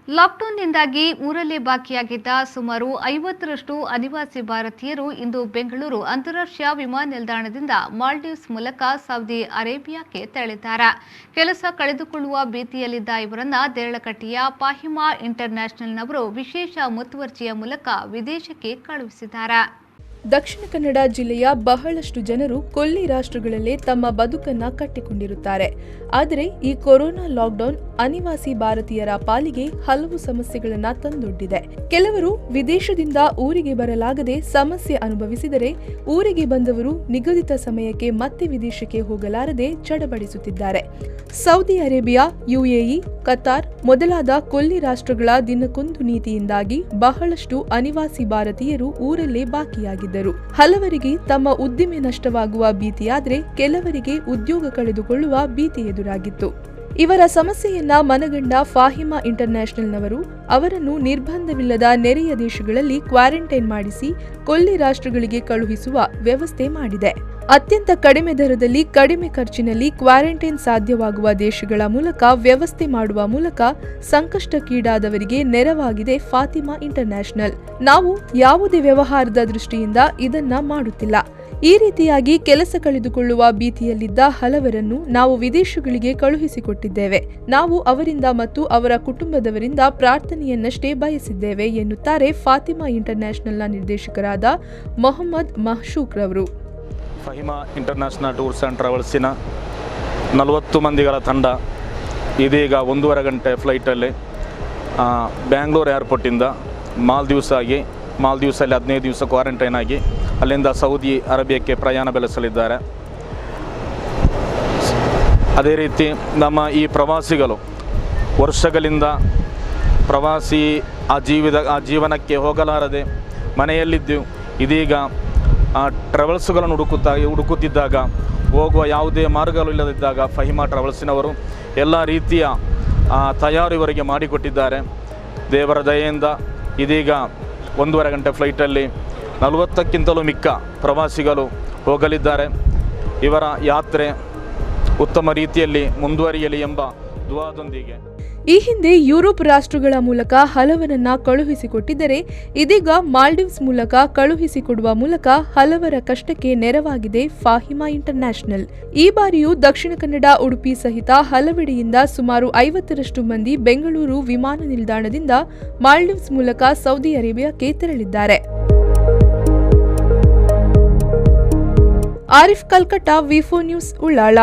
ಲಾಕ್ಡೌನ್ನಿಂದಾಗಿ ಊರಲ್ಲೇ ಬಾಕಿಯಾಗಿದ್ದ ಸುಮಾರು 50ರಷ್ಟು ಅನಿವಾಸಿ ಭಾರತೀಯರು ಇಂದು ಬೆಂಗಳೂರು ಅಂತಾರಾಷ್ಟ್ರೀಯ ವಿಮಾನ ನಿಲ್ದಾಣದಿಂದ ಮಾಲ್ಡೀವ್ಸ್ ಮೂಲಕ ಸೌದಿ ಅರೇಬಿಯಾಕ್ಕೆ ತೆರಳಿದ್ದಾರೆ. ಕೆಲಸ ಕಳೆದುಕೊಳ್ಳುವ ಭೀತಿಯಲ್ಲಿದ್ದ ಇವರನ್ನ ದೇರಳಕಟ್ಟೆಯ ಫಾಹಿಮಾ ಇಂಟರ್ನ್ಯಾಷನಲ್ನವರು ವಿಶೇಷ ಮುತುವರ್ಜಿಯ ಮೂಲಕ ವಿದೇಶಕ್ಕೆ ಕಳುಹಿಸಿದ್ದಾರೆ. ದಕ್ಷಿಣ ಕನ್ನಡ ಜಿಲ್ಲೆಯ ಬಹಳಷ್ಟು ಜನರು ಕೊಲ್ಲಿ ರಾಷ್ಟ್ರಗಳಲ್ಲೇ ತಮ್ಮ ಬದುಕನ್ನ ಕಟ್ಟಿಕೊಂಡಿರುತ್ತಾರೆ. ಆದರೆ ಈ ಕೊರೋನಾ ಲಾಕ್ಡೌನ್ ಅನಿವಾಸಿ ಭಾರತೀಯರ ಪಾಲಿಗೆ ಹಲವು ಸಮಸ್ಯೆಗಳನ್ನ ತಂದೊಡ್ಡಿದೆ. ಕೆಲವರು ವಿದೇಶದಿಂದ ಊರಿಗೆ ಬರಲಾಗದೆ ಸಮಸ್ಯೆ ಅನುಭವಿಸಿದರೆ, ಊರಿಗೆ ಬಂದವರು ನಿಗದಿತ ಸಮಯಕ್ಕೆ ಮತ್ತೆ ವಿದೇಶಕ್ಕೆ ಹೋಗಲಾರದೆ ಚಡಬಡಿಸುತ್ತಿದ್ದಾರೆ. ಸೌದಿ ಅರೇಬಿಯಾ, ಯುಎಇ, ಕತಾರ್ ಮೊದಲಾದ ಕೊಲ್ಲಿ ರಾಷ್ಟ್ರಗಳ ದಿನಕ್ಕೊಂದು ನೀತಿಯಿಂದಾಗಿ ಬಹಳಷ್ಟು ಅನಿವಾಸಿ ಭಾರತೀಯರು ಊರಲ್ಲೇ ಬಾಕಿಯಾಗಿದ್ದರು. ಹಲವರಿಗೆ ತಮ್ಮ ಉದ್ದಿಮೆ ನಷ್ಟವಾಗುವ ಭೀತಿಯಾದರೆ ಕೆಲವರಿಗೆ ಉದ್ಯೋಗ ಕಳೆದುಕೊಳ್ಳುವ ಭೀತಿ ಎದುರಾಗಿತ್ತು. ಇವರ ಸಮಸ್ಯೆಯನ್ನ ಮನಗಂಡ ಫಾಹಿಮಾ ಇಂಟರ್ನ್ಯಾಷನಲ್ನವರು ಅವರನ್ನು ನಿರ್ಬಂಧವಿಲ್ಲದ ನೆರೆಯ ದೇಶಗಳಲ್ಲಿ ಕ್ವಾರಂಟೈನ್ ಮಾಡಿಸಿ ಕೊಲ್ಲಿ ರಾಷ್ಟ್ರಗಳಿಗೆ ಕಳುಹಿಸುವ ವ್ಯವಸ್ಥೆ ಮಾಡಿದೆ. ಅತ್ಯಂತ ಕಡಿಮೆ ದರದಲ್ಲಿ ಕಡಿಮೆ ಖರ್ಚಿನಲ್ಲಿ ಕ್ವಾರಂಟೈನ್ ಸಾಧ್ಯವಾಗುವ ದೇಶಗಳ ಮೂಲಕ ವ್ಯವಸ್ಥೆ ಮಾಡುವ ಮೂಲಕ ಸಂಕಷ್ಟಕ್ಕೀಡಾದವರಿಗೆ ನೆರವಾಗಿದೆ ಫಾತಿಮಾ ಇಂಟರ್ನ್ಯಾಷನಲ್. ನಾವು ಯಾವುದೇ ವ್ಯವಹಾರದ ದೃಷ್ಟಿಯಿಂದ ಇದನ್ನ ಮಾಡುತ್ತಿಲ್ಲ. ಈ ರೀತಿಯಾಗಿ ಕೆಲಸ ಕಳೆದುಕೊಳ್ಳುವ ಭೀತಿಯಲ್ಲಿದ್ದ ಹಲವರನ್ನು ನಾವು ವಿದೇಶಗಳಿಗೆ ಕಳುಹಿಸಿಕೊಟ್ಟಿದ್ದೇವೆ. ನಾವು ಅವರಿಂದ ಮತ್ತು ಅವರ ಕುಟುಂಬದವರಿಂದ ಪ್ರಾರ್ಥನೆಯನ್ನಷ್ಟೇ ಬಯಸಿದ್ದೇವೆ ಎನ್ನುತ್ತಾರೆ ಫಾತಿಮಾ ಇಂಟರ್ನ್ಯಾಷನಲ್ನ ನಿರ್ದೇಶಕರಾದ ಮೊಹಮ್ಮದ್ ಮಹಶೂಕ್ ರವರು. ಫಹಿಮಾ ಇಂಟರ್ನ್ಯಾಷನಲ್ ಟೂರ್ಸ್ ಆ್ಯಂಡ್ ಟ್ರಾವೆಲ್ಸಿನ 40 ಮಂದಿಗಳ ತಂಡ ಇದೀಗ 1.5 ಗಂಟೆ ಫ್ಲೈಟಲ್ಲಿ ಬ್ಯಾಂಗ್ಳೂರು ಏರ್ಪೋರ್ಟಿಂದ ಮಾಲ್ದೀವ್ಸಲ್ಲಿ 15 ದಿವಸ ಕ್ವಾರಂಟೈನ್ ಆಗಿ ಅಲ್ಲಿಂದ ಸೌದಿ ಅರೇಬಿಯಾಕ್ಕೆ ಪ್ರಯಾಣ ಬೆಳೆಸಲಿದ್ದಾರೆ. ಅದೇ ರೀತಿ ನಮ್ಮ ಈ ಪ್ರವಾಸಿಗಳು ವರ್ಷಗಳಿಂದ ಪ್ರವಾಸಿ ಆ ಜೀವನಕ್ಕೆ ಹೋಗಲಾರದೆ ಮನೆಯಲ್ಲಿದ್ದು ಇದೀಗ ಟ್ರಾವೆಲ್ಸ್ಗಳನ್ನು ಹುಡುಕುತ್ತಿದ್ದಾಗ ಹೋಗುವ ಯಾವುದೇ ಮಾರ್ಗಗಳು ಇಲ್ಲದಿದ್ದಾಗ ಫಹಿಮಾ ಟ್ರಾವೆಲ್ಸಿನವರು ಎಲ್ಲ ರೀತಿಯ ತಯಾರು ಇವರಿಗೆ ಮಾಡಿಕೊಟ್ಟಿದ್ದಾರೆ. ದೇವರ ದಯೆಯಿಂದ ಇದೀಗ 1.5 ಗಂಟೆ ಫ್ಲೈಟಲ್ಲಿ 40ಕ್ಕಿಂತಲೂ ಮಿಕ್ಕ ಪ್ರವಾಸಿಗಳು ಹೋಗಲಿದ್ದಾರೆ. ಇವರ ಯಾತ್ರೆ ಉತ್ತಮ ರೀತಿಯಲ್ಲಿ ಮುಂದುವರಿಯಲಿ ಎಂಬ ದುಆದೊಂದಿಗೆ ಈ ಹಿಂದೆ ಯುರೋಪ್ ರಾಷ್ಟ್ರಗಳ ಮೂಲಕ ಹಲವರನ್ನ ಕಳುಹಿಸಿಕೊಟ್ಟಿದ್ದರೆ, ಇದೀಗ ಮಾಲ್ಡೀವ್ಸ್ ಮೂಲಕ ಕಳುಹಿಸಿಕೊಡುವ ಮೂಲಕ ಹಲವರ ಕಷ್ಟಕ್ಕೆ ನೆರವಾಗಿದೆ ಫಾಹಿಮಾ ಇಂಟರ್ನ್ಯಾಷನಲ್. ಈ ಬಾರಿಯೂ ದಕ್ಷಿಣ ಕನ್ನಡ, ಉಡುಪಿ ಸಹಿತ ಹಲವೆಡೆಯಿಂದ ಸುಮಾರು 50ರಷ್ಟು ಮಂದಿ ಬೆಂಗಳೂರು ವಿಮಾನ ನಿಲ್ದಾಣದಿಂದ ಮಾಲ್ಡೀವ್ಸ್ ಮೂಲಕ ಸೌದಿ ಅರೇಬಿಯಾಕ್ಕೆ ತೆರಳಿದ್ದಾರೆ. ಆರಿಫ್ ಕಲ್ಕಟ್ಟ, ವಿ4 ನ್ಯೂಸ್, ಉಳ್ಳಾಳ.